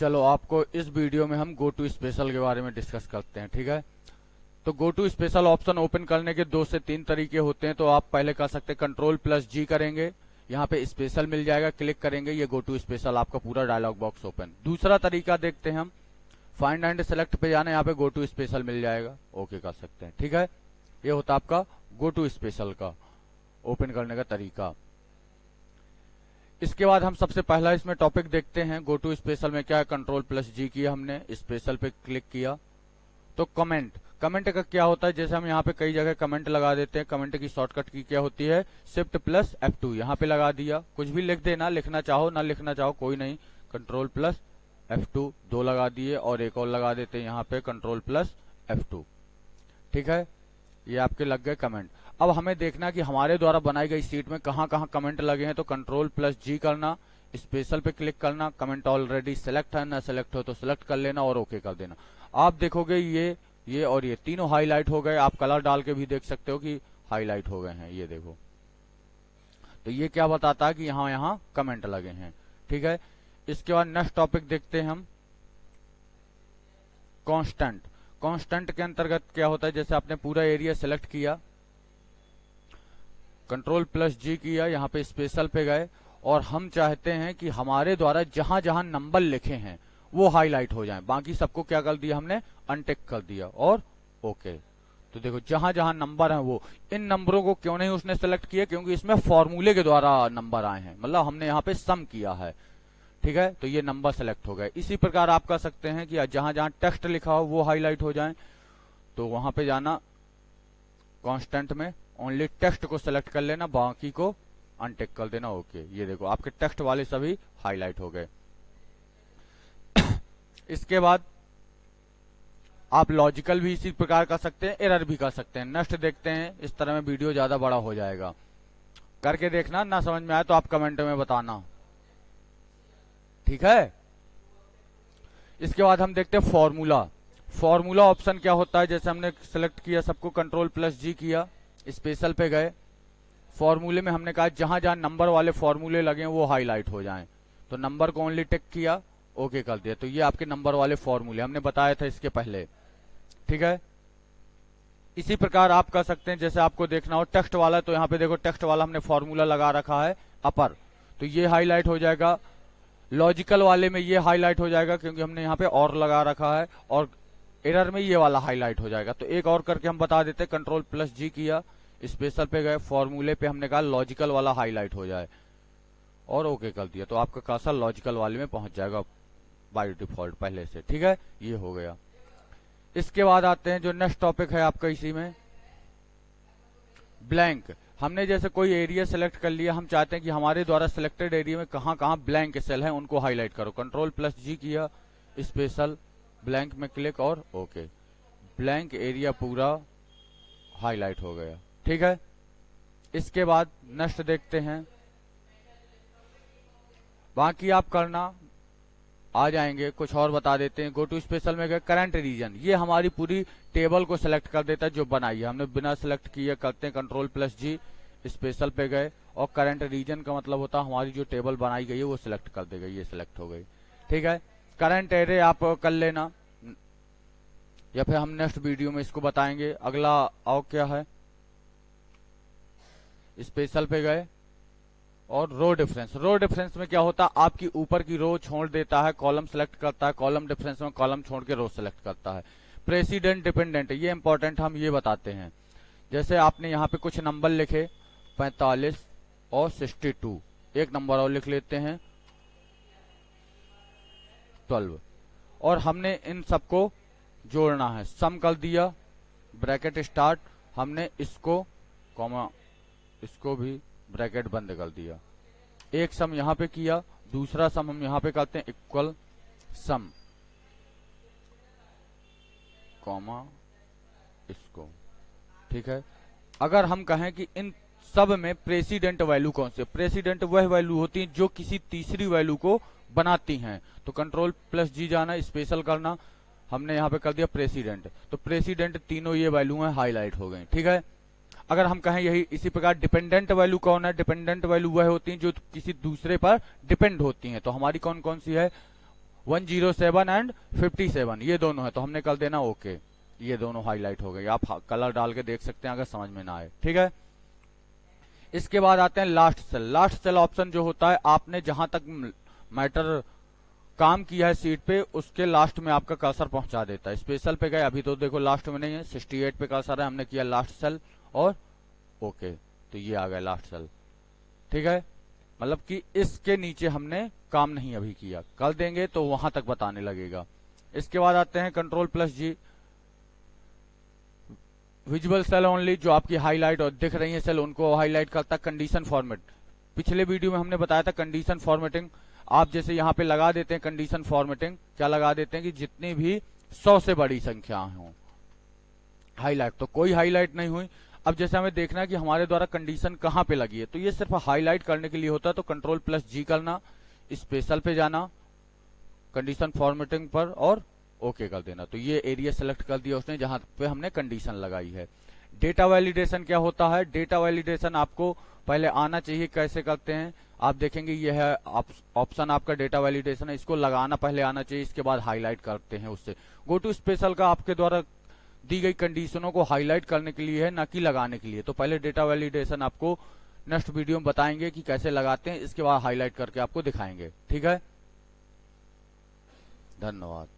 चलो आपको इस वीडियो में हम गो टू स्पेशल के बारे में डिस्कस करते हैं, ठीक है। तो go to special option open करने के 2 से 3 तरीके होते हैं। तो आप पहले कर सकते हैं कंट्रोल+G करेंगे, यहाँ पे स्पेशल मिल जाएगा, क्लिक करेंगे, ये गो टू स्पेशल आपका पूरा डायलॉग बॉक्स ओपन। दूसरा तरीका देखते हैं हम, फाइंड एंड सेलेक्ट पे जाना, यहाँ पे गो टू स्पेशल मिल जाएगा, ओके कर सकते हैं, ठीक है। ये होता है आपका गो टू स्पेशल का ओपन करने का तरीका। इसके बाद हम सबसे पहला इसमें टॉपिक देखते हैं। गो टू स्पेशल में क्या है, कंट्रोल+G किया हमने, स्पेशल पे क्लिक किया तो कमेंट का क्या होता है, जैसे हम यहाँ पे कई जगह कमेंट लगा देते हैं। कमेंट की शॉर्टकट की क्या होती है, Shift+F2 यहाँ पे लगा दिया। कुछ भी लिख देना, लिखना चाहो ना लिखना चाहो कोई नहीं, कंट्रोल+F2 2 लगा दिए और एक और लगा देते हैं यहाँ पे कंट्रोल+F2, ठीक है। ये आपके लग गए कमेंट। अब हमें देखना कि हमारे द्वारा बनाई गई सीट में कहां कहां कमेंट लगे हैं। तो कंट्रोल+G करना, स्पेशल पे क्लिक करना, कमेंट ऑलरेडी सिलेक्ट है ना सिलेक्ट हो तो सिलेक्ट कर लेना और ओके कर देना। आप देखोगे ये और ये तीनों हाईलाइट हो गए। आप कलर डाल के भी देख सकते हो कि हाईलाइट हो गए हैं, ये देखो। तो ये क्या बताता है कि यहाँ कमेंट लगे हैं, ठीक है। इसके बाद नेक्स्ट टॉपिक देखते हैं हम, कांस्टेंट के अंतर्गत क्या होता है, जैसे आपने पूरा एरिया सेलेक्ट किया, कंट्रोल+G किया, यहाँ पे स्पेशल पे गए और हम चाहते हैं कि हमारे द्वारा जहां जहां नंबर लिखे हैं वो हाईलाइट हो जाएं। बाकी सबको क्या कर दिया हमने, अनटिक कर दिया और ओके। तो देखो जहां जहां नंबर हैं वो, इन नंबरों को क्यों नहीं उसने सेलेक्ट किया, क्योंकि इसमें फॉर्मूले के द्वारा नंबर आए हैं, मतलब हमने यहाँ पे सम किया है, ठीक है। तो ये नंबर सेलेक्ट हो गए। इसी प्रकार आप कर सकते हैं कि जहां जहां टेक्स्ट लिखा हो वो हाईलाइट हो जाए। तो वहां पे जाना, कांस्टेंट में ओनली टेक्स्ट को सेलेक्ट कर लेना, बाकी को अनटिक कर देना, ओके। ये देखो आपके टेक्स्ट वाले सभी हाईलाइट हो गए। इसके बाद आप लॉजिकल भी इसी प्रकार कर सकते हैं, एरर भी कर सकते हैं। नेक्स्ट देखते हैं, इस तरह में वीडियो ज्यादा बड़ा हो जाएगा, करके देखना, ना समझ में आए तो आप कमेंट में बताना, ठीक है। इसके बाद हम देखते हैं फॉर्मूला ऑप्शन क्या होता है। जैसे हमने सेलेक्ट किया सबको, कंट्रोल+G किया, स्पेशल पे गए, फॉर्मूले में हमने कहा जहां जहां नंबर वाले फॉर्मूले लगे वो हाईलाइट हो जाएं। तो नंबर को ओनली टिक किया, ओके कर दिया। तो ये आपके नंबर वाले फॉर्मूले हमने बताया था इसके पहले, ठीक है। इसी प्रकार आप कर सकते हैं, जैसे आपको देखना हो टेक्स्ट वाला, तो यहाँ पे देखो टेक्स्ट वाला हमने फॉर्मूला लगा रखा है अपर, तो ये हाईलाइट हो जाएगा। लॉजिकल वाले में ये हाईलाइट हो जाएगा क्योंकि हमने यहाँ पे और लगा रखा है, और एरर में ये वाला हाईलाइट हो जाएगा। तो एक और करके हम बता देते, कंट्रोल+G किया, स्पेशल पे गए, फॉर्मूले पे हमने कहा लॉजिकल वाला हाईलाइट हो जाए और ओके कर दिया। तो आपका कर्सर लॉजिकल वाले में पहुंच जाएगा बाय डिफॉल्ट पहले से, ठीक है। ये हो गया। इसके बाद आते हैं जो नेक्स्ट टॉपिक है आपका, इसी में ब्लैंक। हमने जैसे कोई एरिया सेलेक्ट कर लिया, हम चाहते हैं कि हमारे द्वारा सिलेक्टेड एरिया में कहां कहां ब्लैंक सेल है उनको हाईलाइट करो। कंट्रोल+G किया, स्पेशल, ब्लैंक में क्लिक और ओके। ब्लैंक एरिया पूरा हाईलाइट हो गया, ठीक है। इसके बाद नेक्स्ट देखते हैं, बाकी आप करना आ जाएंगे। कुछ और बता देते हैं, गो टू स्पेशल में गए, करंट रीजन, ये हमारी पूरी टेबल को सिलेक्ट कर देता है जो बनाई है हमने, बिना सिलेक्ट किए करते हैं। कंट्रोल+G, स्पेशल पे गए और करंट रीजन का मतलब होता है हमारी जो टेबल बनाई गई है वो सिलेक्ट कर देगा, ये सिलेक्ट हो गई, ठीक है। करंट एरे आप कर लेना, या फिर हम नेक्स्ट वीडियो में इसको बताएंगे। अगला आओ क्या है, स्पेशल पे गए और रो डिफरेंस में क्या होता है, आपकी ऊपर की रो छोड़ देता है, कॉलम सेलेक्ट करता है, कॉलम डिफरेंस में कॉलम छोड़ के रो सेलेक्ट करता है। प्रेसिडेंट डिपेंडेंट, ये इंपॉर्टेंट हम ये बताते हैं। जैसे आपने यहाँ पे कुछ नंबर लिखे 45 और 62, एक नंबर और लिख लेते हैं 12, और हमने इन सबको जोड़ना है, सम कर दिया, ब्रैकेट स्टार्ट, हमने इसको कॉमा, इसको भी ब्रैकेट बंद कर दिया। एक सम यहाँ पे किया, दूसरा सम हम यहाँ पे करते हैं इक्वल सम, कॉमा इसको, ठीक है। अगर हम कहें कि इन सब में प्रेसिडेंट वैल्यू कौन से, प्रेसिडेंट वह वैल्यू होती है जो किसी तीसरी वैल्यू को बनाती हैं। तो कंट्रोल+G जाना, स्पेशल करना, हमने यहाँ पे कर दिया प्रेसिडेंट, तो प्रेसिडेंट तीनों ये वैल्यू है हाईलाइट हो गई, ठीक है। अगर हम कहें यही इसी प्रकार डिपेंडेंट वैल्यू कौन है, डिपेंडेंट वैल्यू वह होती हैं जो किसी दूसरे पर डिपेंड होती हैं। तो हमारी कौन कौन सी है, 107 एंड 57 ये दोनों है, तो हमने कर देना ओके। ये दोनों हाईलाइट हो गए, आप कलर डाल के देख सकते हैं अगर समझ में ना आए, ठीक है। इसके बाद आते हैं last cell. Last cell option जो होता है, आपने जहां तक मैटर काम किया है सीट पे, उसके लास्ट में आपका कर्सर पहुंचा देता है। स्पेशल पे गए, अभी तो देखो लास्ट में नहीं है, 68 पे कर्सर है, हमने किया लास्ट सेल और ओके, तो ये आ गया लास्ट सेल, ठीक है। मतलब कि इसके नीचे हमने काम नहीं अभी किया, कर देंगे तो वहां तक बताने लगेगा। इसके बाद आते हैं Ctrl+G, विजुअल सेल ओनली, जो आपकी हाईलाइट और दिख रही है सेल उनको हाईलाइट करता है। कंडीशन फॉर्मेट, पिछले वीडियो में हमने बताया था कंडीशन फॉर्मेटिंग, आप जैसे यहाँ पे लगा देते हैं कंडीशन फॉर्मेटिंग, क्या लगा देते हैं कि जितनी भी 100 से बड़ी संख्या हो हाईलाइट, तो कोई हाईलाइट नहीं हुई। अब जैसे हमें देखना है कि हमारे द्वारा कंडीशन कहां पे लगी है, तो ये सिर्फ हाईलाइट करने के लिए होता है, तो Ctrl+G करना, स्पेशल पे जाना, कंडीशन फॉर्मेटिंग पर और ओके कर देना। तो ये एरिया सेलेक्ट कर दिया उसने जहां पे हमने कंडीशन लगाई है। डेटा वैलिडेशन क्या होता है? डेटा वैलिडेशन आपको पहले आना चाहिए, कैसे करते हैं आप देखेंगे, यह है ऑप्शन आपका डेटा वैलिडेशन है, इसको लगाना पहले आना चाहिए, इसके बाद हाईलाइट करते हैं उससे। गो टू स्पेशल का आपके द्वारा दी गई कंडीशनों को हाईलाइट करने के लिए है, ना कि लगाने के लिए। तो पहले डेटा वैलिडेशन आपको नेक्स्ट वीडियो में बताएंगे कि कैसे लगाते हैं, इसके बाद हाईलाइट करके आपको दिखाएंगे, ठीक है। धन्यवाद।